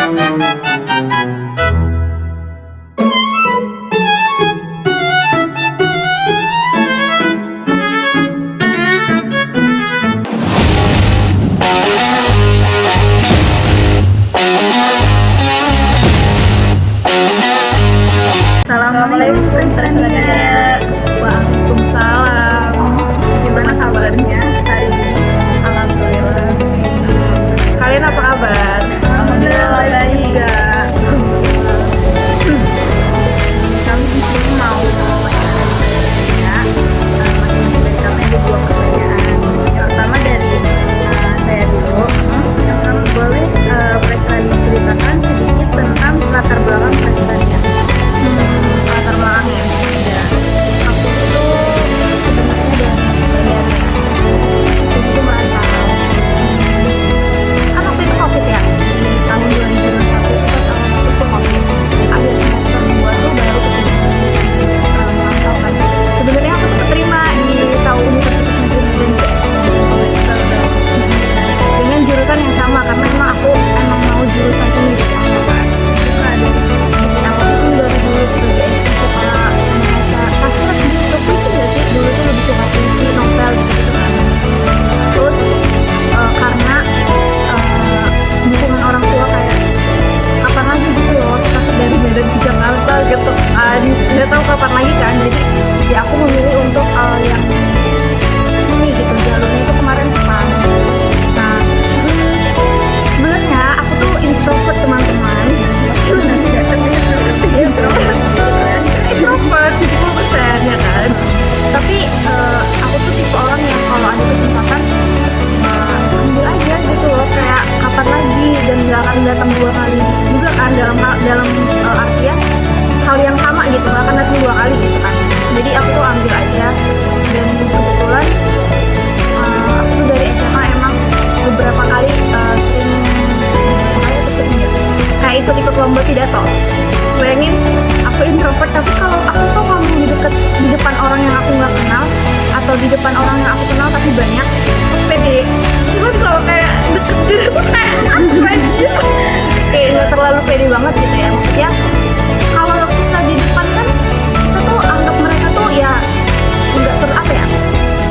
Assalamualaikum Presrania. Waalaikumsalam. Gimana kabarnya hari ini? Alhamdulillah. Kalian apa kabar? Alhamdulillah baik juga. Kami di sini mau ya, masing-masing dari kami ada 2 pertanyaan. Yang pertama dari saya dulu. Yang boleh Presrania ceritakan sedikit tentang latar belakang Presrania. Latar belakangnya ya, aku itu sebenarnya dari itu merantau kan waktu itu COVID ya, di tahun 2021 itu kan waktu itu COVID akhir semester 2 tuh baru merantau kan. Sebenarnya aku tuh keterima di Universitas Negeri Medan dengan jurusan yang sama karena emang mau jurusan ini gitu kan. Suka dari yang waktu itu dari dulu dari suka pasti lebih suka puisi gak sih, dulu tuh lebih suka puisi, novel gitu kan. Terus karena dukungan orang tua kayak kapan lagi gitu loh, tapi dari Medan ke Jakarta gitu kan, nggak tahu kapan lagi kan, jadi ya aku memilih untuk yang sini gitu, jalurnya itu kemarin SPAN. Nah sebenarnya aku tuh introvert teman-teman, nanti datang dia introvert 70% ya kan. Tapi aku tuh tipe orang yang kalau ada kesempatan ambil aja gitu loh, kayak kapan lagi, dan gak akan datang 2 kali juga kan, dalam artian hal yang sama gitu, gak akan datang 2 kali gitu kan. Jadi aku tuh ambil aja, dan kebetulan aku tuh dari SMA emang beberapa kali kayak ikut lomba pidato. Bayangin aku introvert, tapi kalau aku tuh ngomong di depan orang yang aku nggak kenal atau di depan orang yang aku kenal tapi banyak, aku pede. Cuman kalau kayak deket gitu kayak aku aja kayak nggak terlalu pede banget gitu ya. Maksudnya kalau kita di depan kan kita tuh anggap mereka tuh ya nggak apa ya,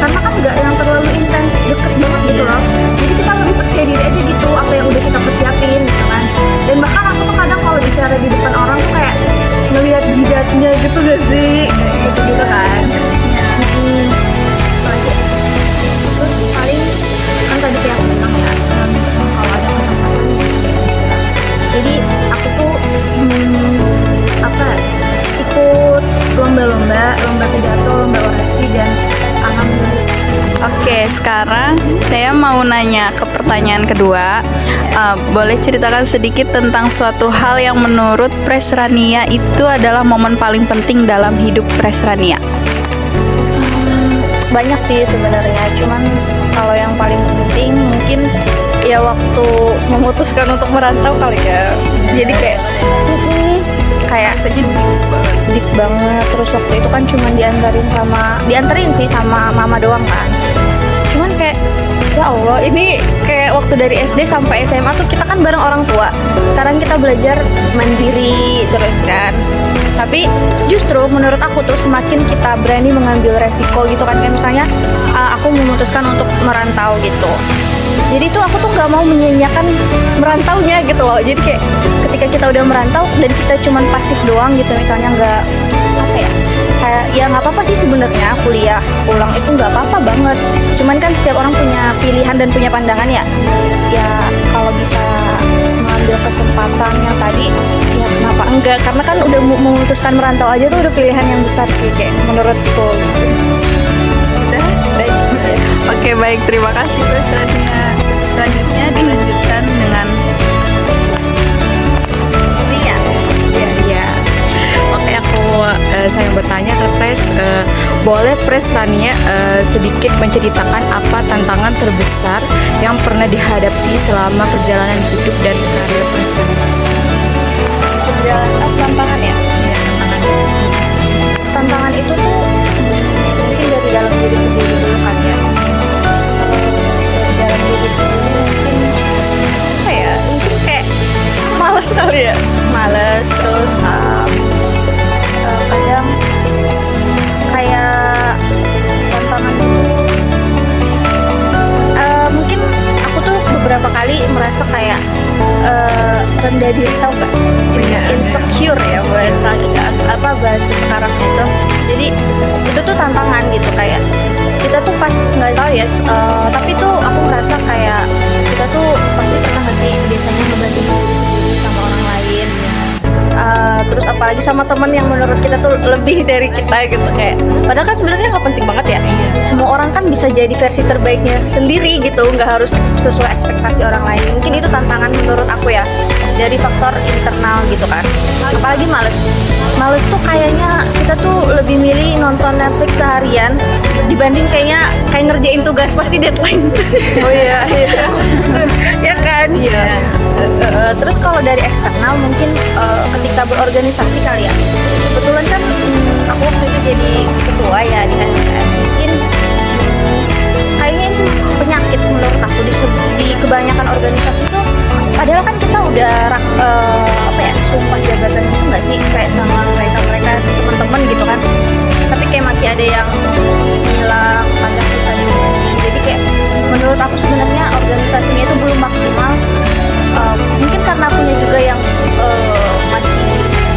karena kan nggak yang terlalu intens deket banget gitu loh. Jadi kita lebih percaya diri aja gitu, apa yang udah kita persiapin gitu kan. Dan bahkan aku tuh kadang kalau bicara di depan orang tuh kayak ngelihat jidatnya gitu gak sih, kayak gitu kan. Terus paling kan tadi kayak aku bilang ya, kalau ada kesempatan jadi aku tuh ikut lomba pidato, lomba orasi, dan alhamdulillah. Oke, sekarang saya mau nanya ke pertanyaan kedua. Boleh ceritakan sedikit tentang suatu hal yang menurut Presrania itu adalah momen paling penting dalam hidup Presrania? Banyak sih sebenarnya, cuman kalau yang paling penting mungkin ya waktu memutuskan untuk merantau kali ya. Jadi kayak saja deep banget. Terus waktu itu kan cuma dianterin sih sama mama doang kan. Cuman kayak ya Allah, ini kayak waktu dari SD sampai SMA tuh kita kan bareng orang tua. Sekarang kita belajar mandiri terus kan. Tapi justru menurut aku tuh semakin kita berani mengambil resiko gitu kan, kayak misalnya aku memutuskan untuk merantau gitu. Jadi tuh aku tuh nggak mau menyia-nyiakan merantaunya gitu loh. Jadi kayak ketika kita udah merantau dan kita cuman pasif doang gitu, misalnya nggak kayak ya nggak apa-apa sih sebenarnya kuliah pulang itu nggak apa-apa banget. Cuman kan setiap orang punya pilihan dan punya pandangan ya. Ya kalau bisa mengambil kesempatan yang tadi ya kenapa enggak, karena kan udah memutuskan merantau aja tuh udah pilihan yang besar sih kayak menurutku. Oke, baik, terima kasih Presrania. Selanjutnya dilanjutkan dengan Ria. Ya. Oke, saya bertanya ke boleh Presrania sedikit menceritakan apa tantangan terbesar yang pernah dihadapi selama perjalanan hidup dan karir Presrania? Tantangan ya? Ya, Tantangan itu tuh mungkin dari dalam diri sendiri dulu kan ya. Dari dalam diri sendiri mungkin kayak males Males kali ya. males. Terus kadang kayak tantangan itu mungkin aku tuh beberapa kali merasa kayak rendah diri, tau gak? Insecure ya bahasa sekarang itu. Jadi itu tuh tantangan gitu, kayak kita tuh pas nggak tahu ya, tapi tuh aku ngerasa kayak kita tuh pasti pernah nggak sih biasanya ngebandingin diri sendiri sama orang lain. Terus apalagi sama temen yang menurut kita tuh lebih dari kita gitu, kayak padahal kan sebenarnya nggak penting banget ya. Semua orang kan bisa jadi versi terbaiknya sendiri gitu, nggak harus sesuai ekspektasi orang lain. Mungkin itu tantangan menurut aku ya, dari faktor internal gitu kan. Apalagi males tuh kayaknya kita tuh lebih milih nonton Netflix seharian dibanding kayak ngerjain tugas pasti deadline. Oh iya. Ya kan? Iya. Terus kalau dari eksternal mungkin ketika berorganisasi kali ya, kebetulan kan aku waktu itu jadi ketua ya di HMKS. Mungkin kayaknya ini penyakit menurut aku di kebanyakan organisasi tuh, padahal kan kita udah sumpah jabatan gitu nggak sih, kayak sama mereka teman-teman gitu kan, tapi kayak masih ada yang bilang kadang susah dihubungin. Jadi kayak menurut aku sebenarnya organisasinya itu belum maksimal. Mungkin karena punya juga yang masih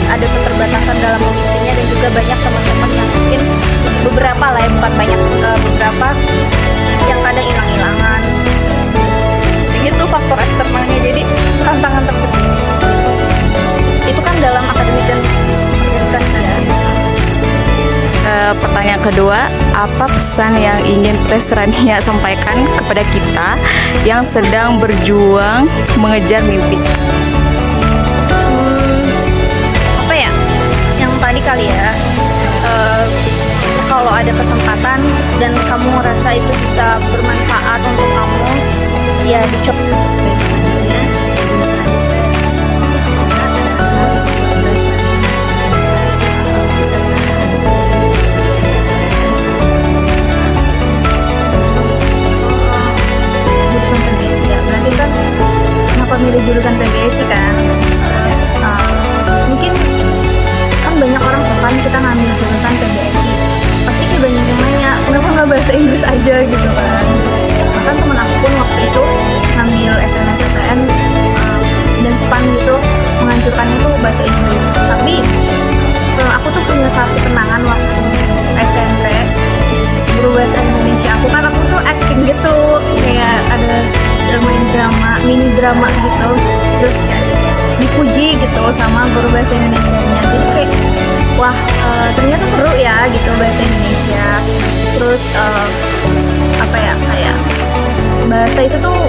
ada keterbatasan dalam memimpinnya, dan juga banyak teman-teman yang mungkin beberapa lah ya, bukan banyak, beberapa yang kadang hilang-hilangan. Itu faktor eksternalnya, jadi tantangan tersendiri. Itu kan dalam akademik dan organisasi ya. Pertanyaan kedua, apa pesan yang ingin Pres Rania sampaikan kepada kita yang sedang berjuang mengejar mimpi? Apa ya? Yang tadi kali ya, kalau ada kesempatan dan kamu merasa itu bisa bermanfaat untuk kamu, ya dicoba. Kenapa milih jurusan PGSI kan? Mungkin kan banyak orang tuh kan kita ngambil jurusan PGSI, pasti kayak banyak yang nanya kenapa nggak bahasa Inggris aja gitu kan. Bahkan temen aku pun waktu itu ngambil SNMPTN dan SPAN gitu, menganjurkan itu bahasa Inggris. Tapi aku tuh punya satu kenangan waktu SMP, guru bahasa Indonesia aku tuh acting gitu, kayak ada main drama, mini drama gitu, terus dipuji gitu sama guru bahasa Indonesianya. Jadi kayak wah, ternyata seru ya gitu bahasa Indonesia. Terus kayak bahasa itu tuh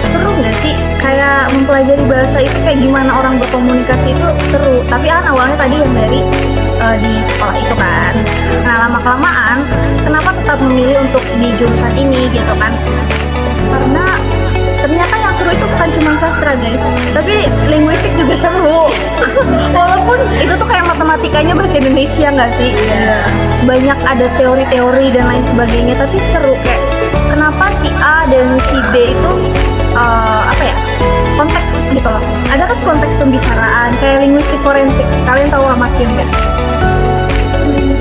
seru nggak sih, kayak mempelajari bahasa itu kayak gimana orang berkomunikasi itu seru. Tapi kan awalnya tadi yang dari di sekolah itu kan, nah lama-kelamaan kenapa tetap memilih untuk di jurusan ini gitu kan, karena ternyata yang seru itu bukan cuma sastra guys, tapi linguistik juga seru. Walaupun itu tuh kayak matematikanya bahasa Indonesia nggak sih, banyak ada teori-teori dan lain sebagainya, tapi seru. Kayak kenapa si A dan si B itu konteks gitu loh, ada kan konteks pembicaraan kayak linguistik forensik. Kalian tahu Pak Makian nggak?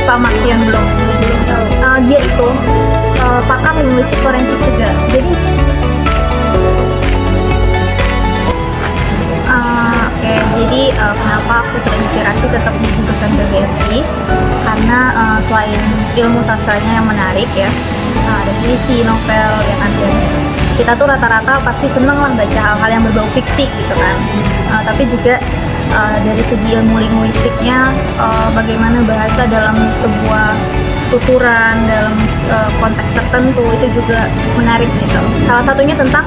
Pak Makian belum tahu. Dia itu pakar linguistik forensik juga. Jadi jadi kenapa aku terinspirasi tetap di jurusan PGSI, karena selain ilmu sastranya yang menarik ya, ada puisi, novel ya kan, dan kita tuh rata-rata pasti seneng lah baca hal-hal yang berbau fiksi gitu kan. Tapi juga dari segi ilmu linguistiknya, bagaimana bahasa dalam sebuah tuturan dalam konteks tertentu itu juga menarik gitu. Salah satunya tentang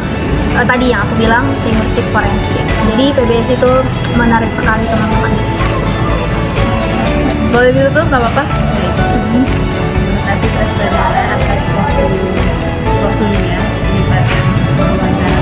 tadi yang aku bilang linguistik forensik. Jadi PBS itu menarik sekali teman-teman. Boleh ditutup nggak apa-apa? Terima kasih Pres Rania atas waktunya di wawancara